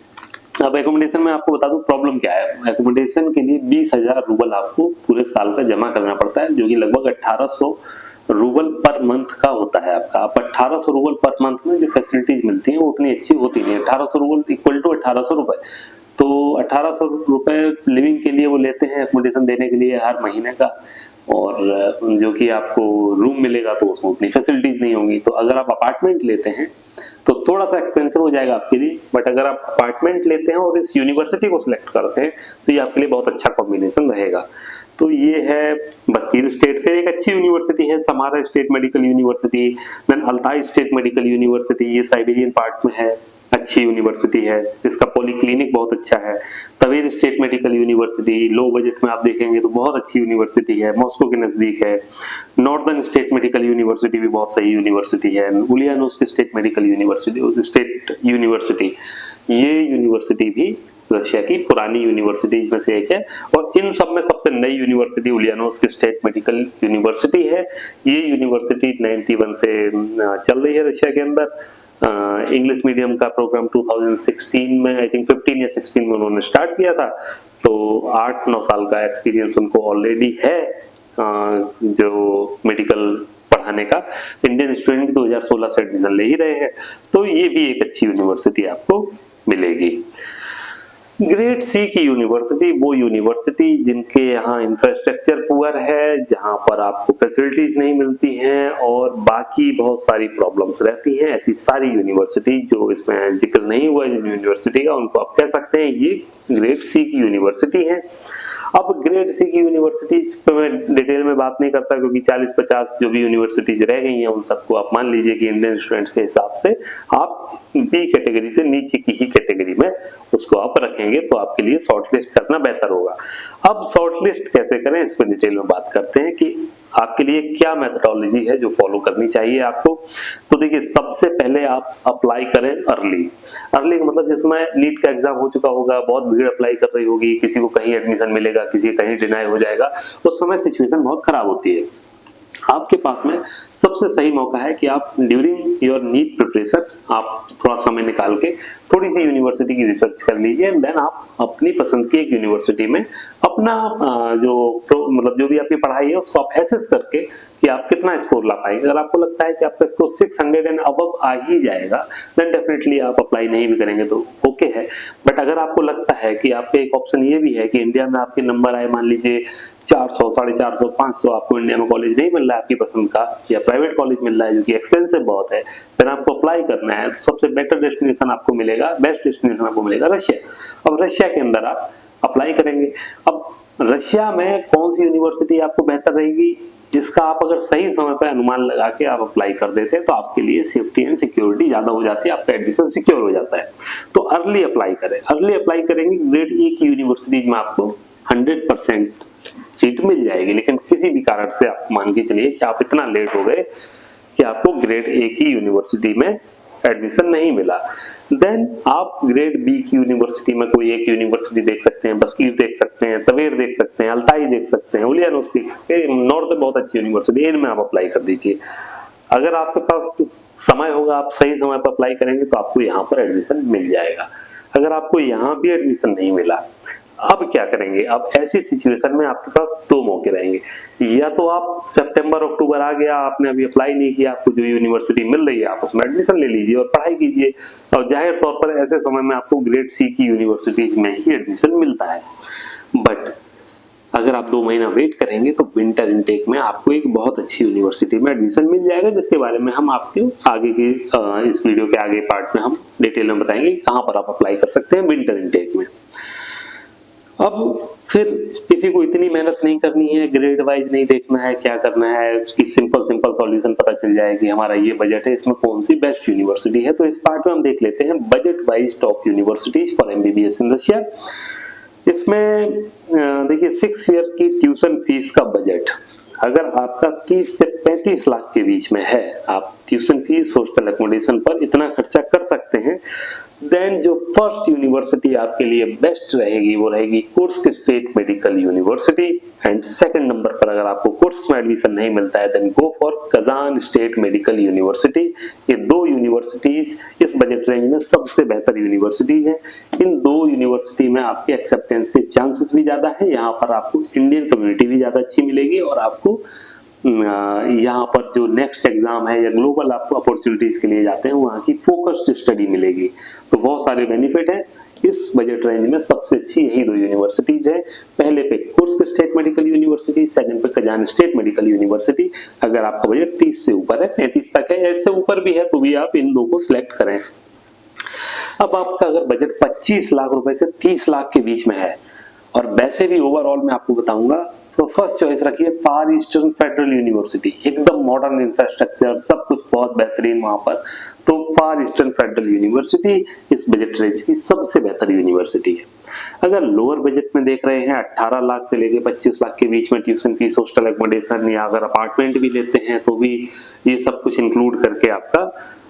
अब एकोमोडेशन में आपको बता दूं प्रॉब्लम क्या है। एकोमोडेशन के लिए 20,000 रूबल आपको पूरे साल का जमा करना पड़ता है, जो कि लगभग 1800 रूबल पर मंथ का होता है आपका। आप 1800 रूबल पर मंथ में जो फैसिलिटीज मिलती हैं वो उतनी अच्छी होती नहीं है। 1800 रूबल इक्वल टू 1800 रुपए, तो 1800 रुपए लिविंग के लिए वो लेते हैं, एकोमोडेशन देने के लिए हर महीने का, और जो कि आपको रूम मिलेगा तो उसमें उतनी फैसिलिटीज नहीं होंगी। तो अगर आप अपार्टमेंट लेते हैं तो थोड़ा सा एक्सपेंसिव हो जाएगा आपके लिए, बट अगर आप अपार्टमेंट लेते हैं और इस यूनिवर्सिटी को सिलेक्ट करते हैं तो ये आपके लिए बहुत अच्छा कॉम्बिनेशन रहेगा। तो ये है बस्कीर स्टेट। फिर एक अच्छी यूनिवर्सिटी है Samara State Medical University, then Altai State Medical University, ये साइबेरियन पार्ट में है, अच्छी यूनिवर्सिटी है, इसका पॉलीक्लिनिक बहुत अच्छा है। Tver State Medical University low budget में आप देखेंगे तो बहुत अच्छी यूनिवर्सिटी है, मॉस्को के नजदीक है। नॉर्दर्न स्टेट मेडिकल यूनिवर्सिटी भी बहुत सही यूनिवर्सिटी है। उलियानोव्स्क स्टेट मेडिकल यूनिवर्सिटी, ये यूनिवर्सिटी भी रशिया की पुरानी यूनिवर्सिटीज में से एक है, और इन सब में सबसे नई यूनिवर्सिटी उलियानोव्स्क स्टेट मेडिकल यूनिवर्सिटी है। ये यूनिवर्सिटी 91 से चल रही है रशिया के अंदर। इंग्लिश मीडियम का प्रोग्राम 2016 में, आई थिंक 15 या 16 में उन्होंने स्टार्ट किया था, तो 8-9 साल का एक्सपीरियंस उनको ऑलरेडी है जो मेडिकल पढ़ाने का। इंडियन स्टूडेंट 2016 से एडमिशन ले ही रहे हैं, तो ये भी एक अच्छी यूनिवर्सिटी आपको मिलेगी। ग्रेड सी की यूनिवर्सिटी, वो यूनिवर्सिटी जिनके यहाँ इंफ्रास्ट्रक्चर पुअर है, जहाँ पर आपको फैसिलिटीज नहीं मिलती हैं और बाकी बहुत सारी प्रॉब्लम्स रहती हैं, ऐसी सारी यूनिवर्सिटी जो इसमें जिक्र नहीं हुआ यूनिवर्सिटी का, उनको आप कह सकते हैं ये ग्रेड सी की यूनिवर्सिटी है। अब ग्रेड सी की यूनिवर्सिटीज पे मैं डिटेल में बात नहीं करता, क्योंकि 40-50 जो भी यूनिवर्सिटीज रह गई हैं उन सबको आप मान लीजिए कि इंडियन स्टूडेंट्स के हिसाब से आप बी कैटेगरी से नीचे की ही कैटेगरी में उसको आप रखेंगे, तो आपके लिए शॉर्ट लिस्ट करना बेहतर होगा। अब शॉर्ट लिस्ट कैसे करें इस पर डिटेल में बात करते हैं कि आपके लिए क्या मेथोडोलॉजी है जो फॉलो करनी चाहिए आपको। तो देखिए, सबसे पहले आप अप्लाई करें अर्ली का मतलब जिसमें नीट का एग्जाम हो चुका होगा, बहुत भीड़ अप्लाई कर रही होगी, किसी को कहीं एडमिशन मिलेगा, किसी को कहीं डिनाई हो जाएगा, उस समय सिचुएशन बहुत खराब होती है। आपके पास में सबसे सही मौका है कि आप ड्यूरिंग योर नीट प्रिपरेशन आप थोड़ा समय निकाल के थोड़ी सी यूनिवर्सिटी की रिसर्च कर लीजिए, एंड देन आप अपनी पसंद की एक यूनिवर्सिटी में अपना मतलब जो भी आपकी पढ़ाई है उसको आप एसेस करके कि आप कितना स्कोर ला पाएंगे। अगर आपको लगता है कि आपका स्कोर 600 एंड अबव आ ही जाएगा, देन डेफिनेटली आप अप्लाई नहीं भी करेंगे तो ओके है। बट अगर आपको लगता है कि आपके एक ऑप्शन ये भी है कि इंडिया में आपके नंबर आए मान लीजिए 400, 450, 500, आपको इंडिया में कॉलेज नहीं मिल रहा है आपकी पसंद का, या प्राइवेट कॉलेज मिल रहा है जो कि एक्सपेंसिव बहुत है, फिर आपको अप्लाई करना है, तो सबसे बेटर डेस्टिनेशन आपको मिलेगा, बेस्ट डेस्टिनेशन आपको मिलेगा रशिया। अब रशिया के अंदर आप अप्लाई करेंगे। अब रशिया में कौन सी यूनिवर्सिटी आपको बेहतर रहेगी, इसका आप अगर सही समय पर अनुमान लगा के आप अप्लाई कर देते हैं तो आपके लिए सेफ्टी एंड सिक्योरिटी ज्यादा हो जाती है, आपका एडमिशन सिक्योर हो जाता है। तो अर्ली अप्लाई करें। अर्ली अप्लाई करेंगे, ग्रेड ए की यूनिवर्सिटीज में आपको 100% सीट मिल जाएगी, लेकिन किसी भी कारण से आप मान के चलिए कि आप इतना लेट हो गए कि आपको ग्रेड ए की यूनिवर्सिटी में एडमिशन नहीं मिला, देन आप ग्रेड बी की यूनिवर्सिटी में कोई एक यूनिवर्सिटी देख सकते हैं, बस्कीर देख सकते हैं, तवेर देख सकते हैं, अल्ताई देख सकते हैं, उलियानोस देख सकते हैं। नॉर्थ में बहुत अच्छी यूनिवर्सिटी है, इनमें आप अप्लाई कर दीजिए। अगर आपके पास समय होगा, आप सही समय पर अप्लाई करेंगे तो आपको यहाँ पर एडमिशन मिल जाएगा। अगर आपको यहाँ भी एडमिशन नहीं मिला, अब क्या करेंगे? अब ऐसी सिचुएशन में आपके पास दो मौके रहेंगे। या तो आप सितंबर अक्टूबर आ गया, आपने अभी अप्लाई नहीं किया, आपको जो यूनिवर्सिटी मिल रही है आप उसमें एडमिशन ले लीजिए और पढ़ाई कीजिए। और जाहिर तौर पर ऐसे समय में आपको ग्रेड सी की यूनिवर्सिटीज में ही एडमिशन मिलता है। बट अगर आप 2 महीना वेट करेंगे तो विंटर इनटेक में आपको एक बहुत अच्छी यूनिवर्सिटी में एडमिशन मिल जाएगा, जिसके बारे में हम आपको आगे के इस वीडियो के आगे पार्ट में हम डिटेल में बताएंगे कहां पर आप अप्लाई कर सकते हैं विंटर इनटेक में। अब फिर किसी को इतनी मेहनत नहीं करनी है, ग्रेड वाइज नहीं देखना है, क्या करना है, उसकी सिंपल सॉल्यूशन पता चल जाए कि हमारा ये बजट है, इसमें कौन सी बेस्ट यूनिवर्सिटी है। तो इस पार्ट में हम देख लेते हैं budget wise top universities for MBBS in Russia. इसमें देखिए 6 ईयर की ट्यूशन फीस का बजट अगर आपका 30 से 35 लाख के बीच में है, आप ट्यूशन फीस हॉस्टल एकोमोडेशन पर इतना खर्चा कर सकते हैं, देन जो फर्स्ट यूनिवर्सिटी आपके लिए बेस्ट रहेगी वो रहेगी Kursk State Medical University. And second number पर अगर आपको कुर्स्क में एडमिशन नहीं मिलता है then go for Kazan State Medical University. ये दो यूनिवर्सिटीज इस बजट रेंज में सबसे बेहतर यूनिवर्सिटीज हैं। इन दो यूनिवर्सिटी में आपके एक्सेप्टेंस के चांसेस भी ज्यादा है, यहाँ पर आपको इंडियन कम्युनिटी भी ज्यादा अच्छी मिलेगी और आपको यहाँ पर जो नेक्स्ट एग्जाम है या ग्लोबल आप अपॉर्चुनिटीज के लिए जाते हैं वहाँ की फोकस्ड स्टडी मिलेगी। तो बहुत सारे बेनिफिट है। इस बजट रेंज में सबसे अच्छी यही दो यूनिवर्सिटीज है। पहले पे Kursk State Medical university, second पे कजान स्टेट मेडिकल यूनिवर्सिटी। अगर आपका बजट 30 से ऊपर है, 35 तक है, ऐसे ऊपर भी है तो भी आप इन दो को सिलेक्ट करें। अब आपका अगर बजट 25 लाख रुपए से 30 लाख के बीच में है और वैसे भी ओवरऑल मैं आपको बताऊंगा, तो फर्स्ट चॉइस रखिए फार ईस्टर्न फेडरल यूनिवर्सिटी। एकदम मॉडर्न इंफ्रास्ट्रक्चर, सब कुछ बहुत बेहतरीन वहां पर। तो फार ईस्टर्न फेडरल यूनिवर्सिटी इस बजट रेंज की सबसे बेहतर यूनिवर्सिटी है। अगर लोअर बजट में देख रहे हैं 18 लाख से लेके 25 लाख के बीच में ट्यूशन फीस, हॉस्टल एकोमोडेशन या अगर अपार्टमेंट भी लेते हैं तो भी ये सब कुछ इंक्लूड करके आपका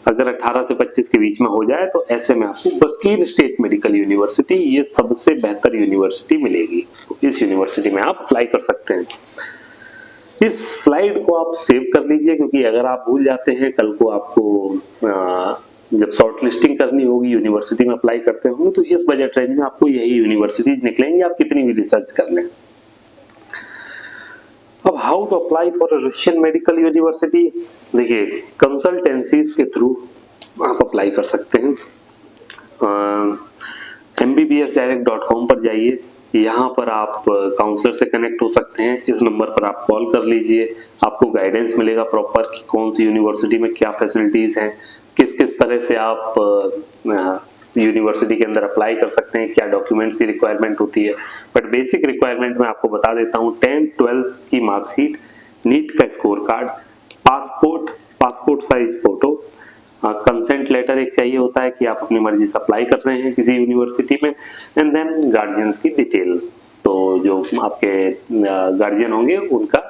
अगर 18 से 25 के बीच में हो जाए तो ऐसे में आपको बस्कीर स्टेट मेडिकल यूनिवर्सिटी ये सबसे बेहतर यूनिवर्सिटी मिलेगी। तो इस यूनिवर्सिटी में आप अप्लाई कर सकते हैं। इस स्लाइड को आप सेव कर लीजिए क्योंकि अगर आप भूल जाते हैं कल को आपको जब शॉर्ट लिस्टिंग करनी होगी, यूनिवर्सिटी में अप्लाई करते होंगे, तो इस बजट रेंज में आपको यही यूनिवर्सिटीज निकलेंगी, आप कितनी भी रिसर्च कर लें। अब how to apply for Russian medical university, देखिए कंसल्टेंसीज के थ्रू आप अप्लाई कर सकते हैं। mbbsdirect.com पर जाइए, यहाँ पर आप काउंसलर से कनेक्ट हो सकते हैं। इस नंबर पर आप कॉल कर लीजिए, आपको गाइडेंस मिलेगा प्रॉपर कि कौन सी यूनिवर्सिटी में क्या फैसिलिटीज हैं, किस किस तरह से आप यूनिवर्सिटी के अंदर अप्लाई कर सकते हैं, क्या डॉक्यूमेंट्स की रिक्वायरमेंट होती है। बट बेसिक रिक्वायरमेंट मैं आपको बता देता हूँ, 10-12 की मार्कशीट, नीट का score card, passport size photo, consent letter एक चाहिए होता है कि आप अपनी मर्जी से अप्लाई कर रहे हैं किसी यूनिवर्सिटी में, एंड देन गार्जियंस की डिटेल। तो जो आपके गार्जियन होंगे उनका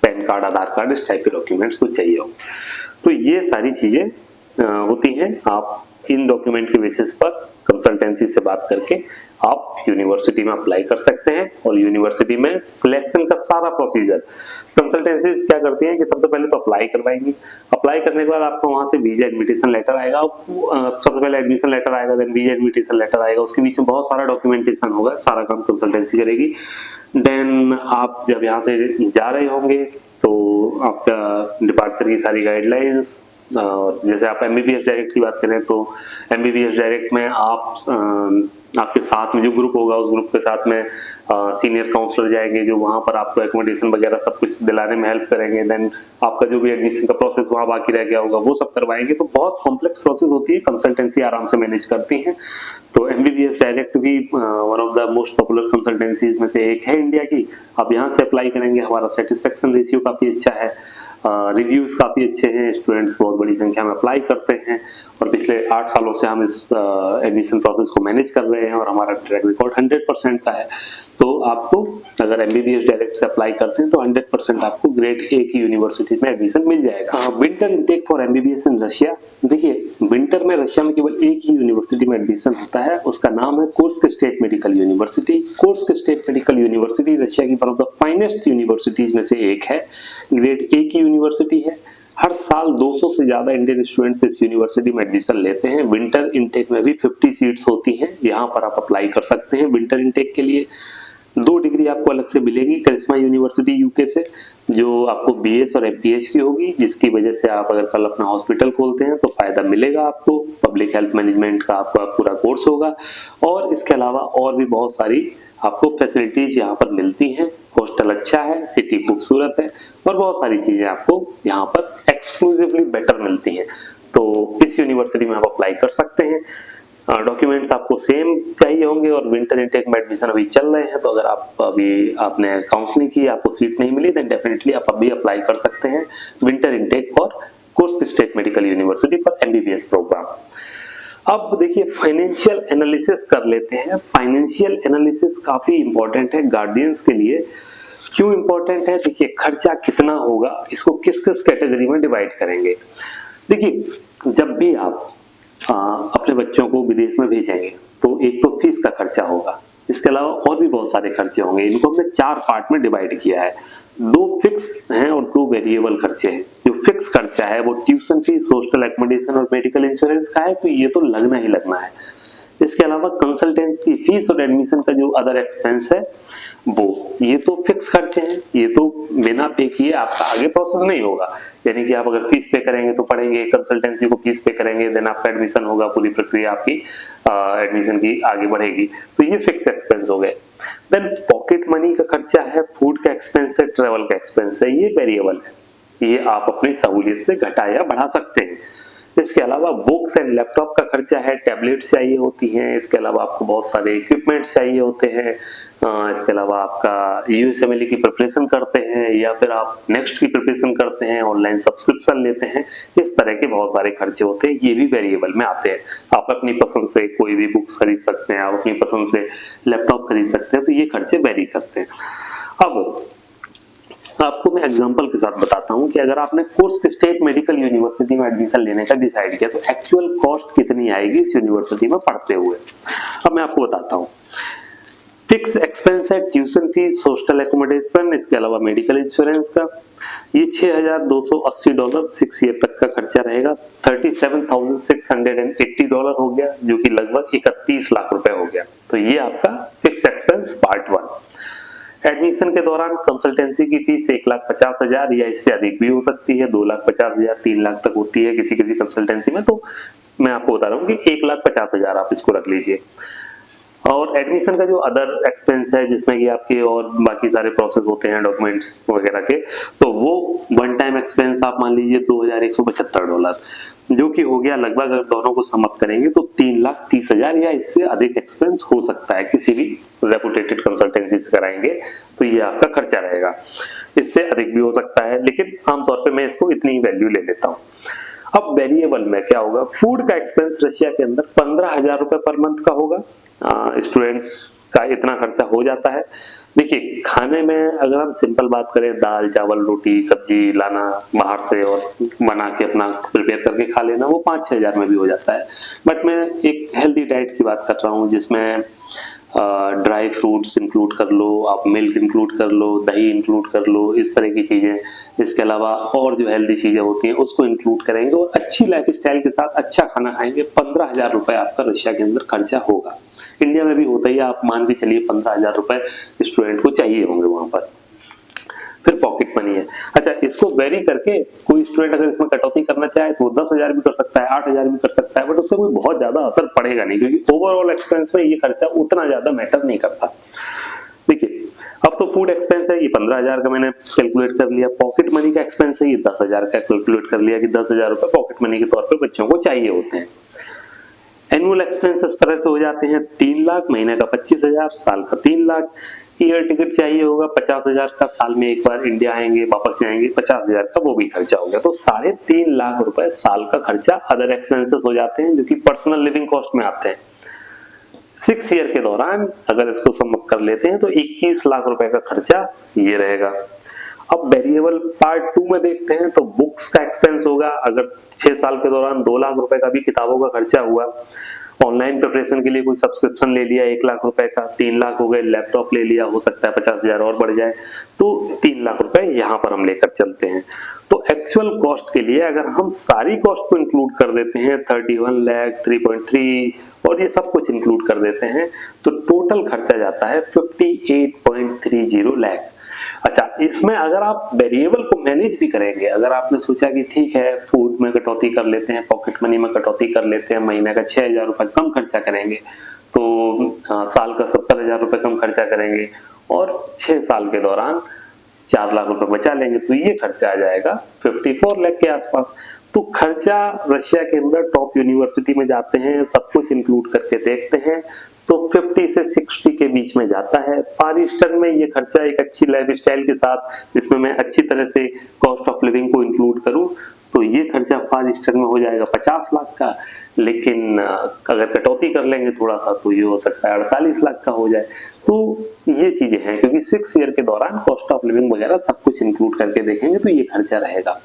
पैन कार्ड, आधार कार्ड, इस टाइप के डॉक्यूमेंट्स कुछ चाहिए होंगे। तो ये सारी चीजें होती हैं। आप इन डॉक्यूमेंट के बेसिस पर कंसल्टेंसी से बात करके आप यूनिवर्सिटी में अप्लाई कर सकते हैं और यूनिवर्सिटी में सिलेक्शन का सारा प्रोसीजर कंसल्टेंसीज क्या करती हैं कि सबसे पहले तो अप्लाई करवाएंगी। अप्लाई करने के बाद आपको वहां से वीजा इन्विटेशन लेटर आएगा। सबसे पहले एडमिशन लेटर आएगा, देन वीजा इन्विटेशन लेटर आएगा, उसके बीच में बहुत सारा डॉक्यूमेंटेशन होगा, सारा काम कंसल्टेंसी करेगी। देन आप जब यहाँ से जा रहे होंगे तो आपका डिपार्चर की सारी गाइडलाइंस, जैसे आप एमबीबीएस डायरेक्ट की बात करें तो एमबीबीएस डायरेक्ट में आप आपके साथ में जो ग्रुप होगा उस ग्रुप के साथ में सीनियर काउंसलर जाएंगे जो वहां पर आपको एकोमोडेशन वगैरह सब कुछ दिलाने में हेल्प करेंगे। देन आपका जो भी एडमिशन का प्रोसेस वहां बाकी रह गया होगा वो सब करवाएंगे। तो बहुत कॉम्प्लेक्स प्रोसेस होती है, कंसल्टेंसी आराम से मैनेज करती है। तो एमबीबीएस डायरेक्ट भी one of the most popular consultancies में से एक है इंडिया की। आप यहाँ से अप्लाई करेंगे, हमारा सेटिस्फेक्शन रेशियो काफी अच्छा है। रिव्यूज काफ़ी अच्छे हैं, स्टूडेंट्स बहुत बड़ी संख्या में अप्लाई करते हैं और पिछले 8 सालों से हम इस एडमिशन प्रोसेस को मैनेज कर रहे हैं और हमारा ट्रैक रिकॉर्ड 100% का है। तो आपको अगर MBBS डायरेक्ट से अप्लाई करते हैं तो 100% आपको ग्रेड A की यूनिवर्सिटी में एडमिशन मिल जाएगा। Winter intake for MBBS in Russia, देखिए विंटर में रशिया में केवल एक ही यूनिवर्सिटी में एडमिशन होता है, उसका नाम है Kursk State Medical University. Kursk State Medical University Russia की one of the finest universities में से एक है, ग्रेड A की यूनिवर्सिटी है। हर साल 200 से ज्यादा इंडियन स्टूडेंट्स इस यूनिवर्सिटी में एडमिशन लेते हैं। विंटर इनटेक में भी 50 सीट्स होती हैं, यहाँ पर आप अप्लाई कर सकते हैं विंटर इनटेक के लिए। 2 डिग्री आपको अलग से मिलेगी करिश्मा यूनिवर्सिटी यूके से, जो आपको BS और MPH की होगी, जिसकी वजह से आप अगर कल अपना हॉस्पिटल खोलते हैं तो फायदा मिलेगा आपको। पब्लिक हेल्थ मैनेजमेंट का आपका पूरा कोर्स होगा और इसके अलावा और भी बहुत सारी आपको फैसिलिटीज यहाँ पर मिलती हैं। हॉस्टल अच्छा है, सिटी खूबसूरत है और बहुत सारी चीजें आपको यहाँ पर एक्सक्लूसिवली बेटर मिलती हैं। तो इस यूनिवर्सिटी में आप अप्लाई कर सकते हैं। डॉक्यूमेंट्स आपको सेम चाहिए होंगे और विंटर इनटेक में एडमिशन अभी चल रहे हैं, तो अगर आपने काउंसलिंग की, आपको सीट नहीं मिली, देन डेफिनेटली आप अभी अप्लाई कर सकते हैं winter intake for Kursk State Medical University for MBBS programme. अब देखिए फाइनेंशियल एनालिसिस कर लेते हैं। फाइनेंशियल एनालिसिस काफी इंपॉर्टेंट है गार्डियंस के लिए। क्यों इंपॉर्टेंट है? देखिए खर्चा कितना होगा, इसको किस किस कैटेगरी में डिवाइड करेंगे। देखिए जब भी आप अपने बच्चों को विदेश में भेजेंगे तो एक तो फीस का खर्चा होगा, इसके अलावा और भी बहुत सारे खर्चे होंगे। इनको हमने 4 पार्ट में डिवाइड किया है, 2 फिक्स हैं और 2 वेरिएबल खर्चे हैं। जो फिक्स खर्चा है वो ट्यूशन फीस, हॉस्टल एकोमोडेशन और मेडिकल इंश्योरेंस का है, तो ये तो लगना ही लगना है। इसके अलावा कंसल्टेंट की फीस और एडमिशन का जो अदर एक्सपेंस है वो, ये तो फिक्स खर्चे हैं, ये तो बिना पे किए आपका आगे प्रोसेस नहीं होगा। यानी कि आप अगर फीस पे करेंगे तो पढ़ेंगे, कंसल्टेंसी को फीस पे करेंगे, देन आपका एडमिशन होगा, पूरी प्रक्रिया आपकी एडमिशन की आगे बढ़ेगी। तो ये फिक्स एक्सपेंस हो गए। देन पॉकेट मनी का खर्चा है, फूड का एक्सपेंस है, ट्रेवल का एक्सपेंस है, ये वेरिएबल है, ये आप अपनी सहूलियत से घटा या बढ़ा सकते हैं। इसके अलावा बुक्स एंड लैपटॉप का खर्चा है, टैबलेट्स चाहिए होती हैं, इसके अलावा आपको बहुत सारे इक्विपमेंट्स चाहिए होते हैं, इसके अलावा आपका USMLE की प्रिपरेशन करते हैं या फिर आप नेक्स्ट की प्रिपरेशन करते हैं, ऑनलाइन सब्सक्रिप्शन लेते हैं, इस तरह के बहुत सारे खर्चे होते हैं, ये भी वेरिएबल में आते हैं। आप अपनी पसंद से कोई भी बुक्स खरीद सकते हैं, आप अपनी पसंद से लैपटॉप खरीद सकते हैं, तो ये खर्चे वेरी करते हैं। अब आपको मैं एग्जांपल के साथ बताता हूं कि अगर आपने कुर्स्क स्टेट मेडिकल यूनिवर्सिटी में एडमिशन लेने का डिसाइड किया तो एक्चुअल कॉस्ट कितनी आएगी इस यूनिवर्सिटी में पढ़ते हुए। अब मैं आपको बताता हूं। फिक्स एक्सपेंस है ट्यूशन फीस, हॉस्टल एकोमोडेशन, इसके अलावा मेडिकल इंश्योरेंस का, ये $6,280 6 ईयर तक का खर्चा रहेगा। $37,680 हो गया, जो कि लगभग 31 लाख रुपए हो गया। तो ये आपका फिक्स एक्सपेंस पार्ट 1। एडमिशन के दौरान कंसल्टेंसी की फीस 1,50,000 या इससे अधिक भी हो सकती है, 2,50,000 3 लाख तक होती है किसी किसी कंसल्टेंसी में। तो मैं आपको बता रहा हूँ कि 1,50,000 आप इसको रख लीजिए। और एडमिशन का जो अदर एक्सपेंस है, जिसमें कि आपके और बाकी सारे प्रोसेस होते हैं डॉक्यूमेंट्स वगैरह के, तो वो वन टाइम एक्सपेंस आप मान लीजिए $2,175, जो कि हो गया लगभग, अगर दोनों को सम अप करेंगे तो 3,30,000 या इससे अधिक एक्सपेंस हो सकता है। किसी भी रेपुटेटेड कंसल्टेंसी से कराएंगे तो ये आपका खर्चा रहेगा, इससे अधिक भी हो सकता है, लेकिन आमतौर पे मैं इसको इतनी वैल्यू ले लेता हूँ। अब वेरिएबल में क्या होगा? फूड का एक्सपेंस रशिया के अंदर 15,000 रुपए पर मंथ का होगा। स्टूडेंट्स का इतना खर्चा हो जाता है। देखिए खाने में अगर हम सिंपल बात करें, दाल चावल रोटी सब्जी लाना बाहर से और बना के अपना प्रिपेयर करके खा लेना, वो 5-6 हजार में भी हो जाता है। बट मैं एक हेल्दी डाइट की बात कर रहा हूँ, जिसमें ड्राई फ्रूट्स इंक्लूड कर लो, आप मिल्क इंक्लूड कर लो, दही इंक्लूड कर लो, इस तरह की चीजें, इसके अलावा और जो हेल्दी चीजें होती हैं उसको इंक्लूड करेंगे और अच्छी लाइफस्टाइल के साथ अच्छा खाना खाएंगे, 15,000 रुपए आपका रशिया के अंदर खर्चा होगा। इंडिया में भी होता ही, आप मान के चलिए 15,000 रुपए स्टूडेंट को चाहिए होंगे वहां पर। फिर पॉकेट मनी है। अच्छा, इसको वेरी करके कोई स्टूडेंट अगर इसमें कटौती करना चाहे तो 10,000 भी कर सकता है, 8,000 भी कर सकता है, बट उससे कोई बहुत ज्यादा असर पड़ेगा नहीं, क्योंकि ओवरऑल एक्सपेंस में ये खर्चा उतना ज्यादा मैटर नहीं करता। देखिए अब तो फूड एक्सपेंस है, ये 15,000 का मैंने कैलकुलेट कर लिया। पॉकेट मनी का एक्सपेंस है, ये 10,000 का कैलकुलेट कर लिया कि 10,000 रुपए पॉकेट मनी के तौर पर बच्चों को चाहिए होते हैं। एनुअल एक्सपेंस इस तरह से हो जाते हैं 3 लाख, महीने का 25,000, साल का 3 लाख। ईयर टिकट चाहिए होगा 50,000 का, साल में एक बार इंडिया आएंगे वापस जाएंगे 50,000 का, वो भी खर्चा हो गया। तो 3.5 लाख रुपए साल का खर्चा अदर एक्सपेंसेस हो जाते हैं जो कि पर्सनल लिविंग कॉस्ट में आते हैं। 6 ईयर के दौरान अगर इसको सम अप कर लेते हैं तो 21 लाख रुपए का खर्चा ये रहेगा। अब वेरिएबल पार्ट 2 में देखते हैं तो बुक्स का एक्सपेंस होगा। अगर 6 साल के दौरान 2 लाख रुपए का भी किताबों का खर्चा हुआ, ऑनलाइन प्रिपरेशन के लिए कोई सब्सक्रिप्शन ले लिया 1 लाख रुपए का, 3 लाख हो गए, लैपटॉप ले लिया, हो सकता है 50,000 और बढ़ जाए, तो 3 लाख रुपए यहाँ पर हम लेकर चलते हैं। तो एक्चुअल कॉस्ट के लिए अगर हम सारी कॉस्ट को इंक्लूड कर देते हैं 31 लाख, 3.3 और ये सब कुछ इंक्लूड कर देते हैं तो टोटल खर्चा जाता है 58.30 लाख। अच्छा, इसमें अगर आप वेरिएबल को मैनेज भी करेंगे, अगर आपने सोचा कि ठीक है फूड में कटौती कर लेते हैं, पॉकेट मनी में कटौती कर लेते हैं, महीने का 6,000 रुपए कम खर्चा करेंगे तो साल का 70,000 रुपए कम खर्चा करेंगे और 6 साल के दौरान 4 लाख रुपए बचा लेंगे तो ये खर्चा आ जाएगा 54 लाख के आसपास। तो खर्चा रशिया के अंदर टॉप यूनिवर्सिटी में जाते हैं, सब कुछ इंक्लूड करके देखते हैं तो 50 से 60 के बीच में जाता है। फार ईस्टर्न में ये खर्चा एक अच्छी लाइफस्टाइल के साथ, जिसमें मैं अच्छी तरह से कॉस्ट ऑफ लिविंग को इंक्लूड करूं तो ये खर्चा फार ईस्टर्न में हो जाएगा 50 लाख का, लेकिन अगर कटौती कर लेंगे थोड़ा सा तो ये हो सकता है 48 लाख का हो जाए। तो ये चीजें हैं क्योंकि 6 ईयर के दौरान कॉस्ट ऑफ लिविंग वगैरह सब कुछ इंक्लूड करके देखेंगे तो ये खर्चा रहेगा।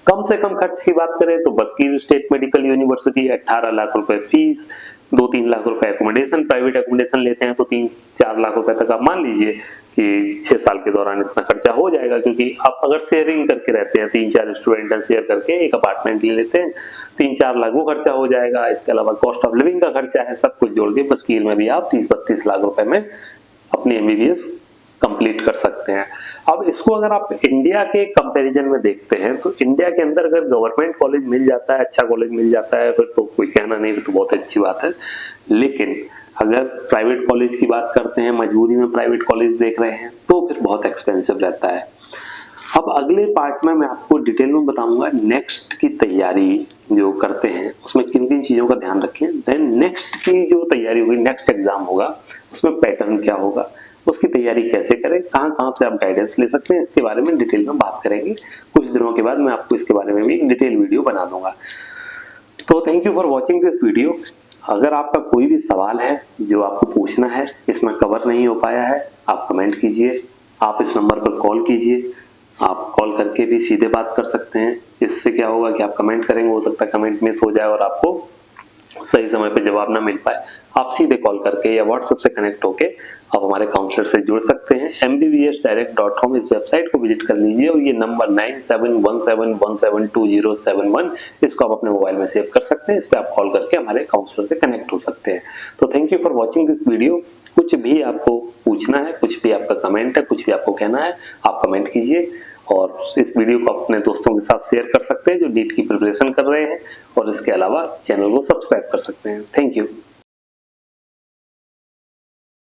कम से कम खर्च की बात करें तो बस्कीर स्टेट मेडिकल यूनिवर्सिटी 18 लाख रुपए फीस, 2-3 लाख रुपए एकोमोडेशन, प्राइवेट एकोमोडेशन लेते हैं तो 3-4 लाख रुपए तक आप मान लीजिए कि 6 साल के दौरान इतना खर्चा हो जाएगा। क्योंकि आप अगर शेयरिंग करके रहते हैं, 3-4 स्टूडेंट शेयर करके एक अपार्टमेंट ले लेते हैं, 3-4 लाख वो खर्चा हो जाएगा। इसके अलावा कॉस्ट ऑफ लिविंग का खर्चा है, सब कुछ जोड़ के बस्कीर में भी आप 30-32 लाख रुपए में अपनी MBBS कंप्लीट कर सकते हैं। अब इसको अगर आप इंडिया के कंपैरिजन में देखते हैं तो इंडिया के अंदर अगर गवर्नमेंट कॉलेज मिल जाता है, अच्छा कॉलेज मिल जाता है, फिर तो कोई कहना नहीं, तो बहुत अच्छी बात है। लेकिन अगर प्राइवेट कॉलेज की बात करते हैं, मजबूरी में प्राइवेट कॉलेज देख रहे हैं तो फिर बहुत एक्सपेंसिव रहता है। अब अगले पार्ट में मैं आपको डिटेल में बताऊंगा नेक्स्ट की तैयारी जो करते हैं उसमें किन किन चीजों का ध्यान रखें। देन नेक्स्ट की जो तैयारी होगी, नेक्स्ट एग्जाम होगा, उसमें पैटर्न क्या होगा, उसकी तैयारी कैसे करें, कहां से आप गाइडेंस ले सकते हैं, इसके बारे में डिटेल में बात करेंगे। कुछ दिनों के बाद मैं आपको इसके बारे में भी डिटेल वीडियो बना दूंगा। तो thank you for watching this video. अगर आपका कोई भी सवाल है जो आपको पूछना है, इसमें कवर नहीं हो पाया है, आप कमेंट कीजिए, आप इस नंबर पर कॉल कीजिए, आप कॉल करके भी सीधे बात कर सकते हैं। इससे क्या होगा कि आप कमेंट करेंगे, हो सकता है कमेंट मिस हो जाए और आपको सही समय पे जवाब ना मिल पाए। आप सीधे कॉल करके या व्हाट्सएप से कनेक्ट होके आप हमारे काउंसलर से जुड़ सकते हैं। mbbsdirect.com इस वेबसाइट को विजिट कर लीजिए और ये नंबर 9717172071 इसको आप अपने मोबाइल में सेव कर सकते हैं। इस पे आप कॉल करके हमारे काउंसलर से कनेक्ट हो सकते हैं। तो thank you for watching this video. कुछ भी आपको पूछना है, कुछ भी आपका कमेंट है, कुछ भी आपको कहना है, आप कमेंट कीजिए और इस वीडियो को अपने दोस्तों के साथ शेयर कर सकते हैं जो नीट की प्रिपरेशन कर रहे हैं, और इसके अलावा चैनल को सब्सक्राइब कर सकते हैं। Thank you.